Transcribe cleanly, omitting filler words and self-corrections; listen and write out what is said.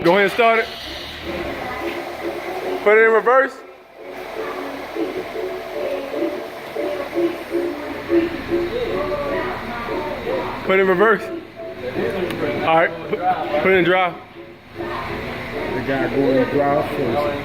Go ahead and start it. Put it in reverse. Put it in reverse. All right, put it in drive. The guy going to drive first.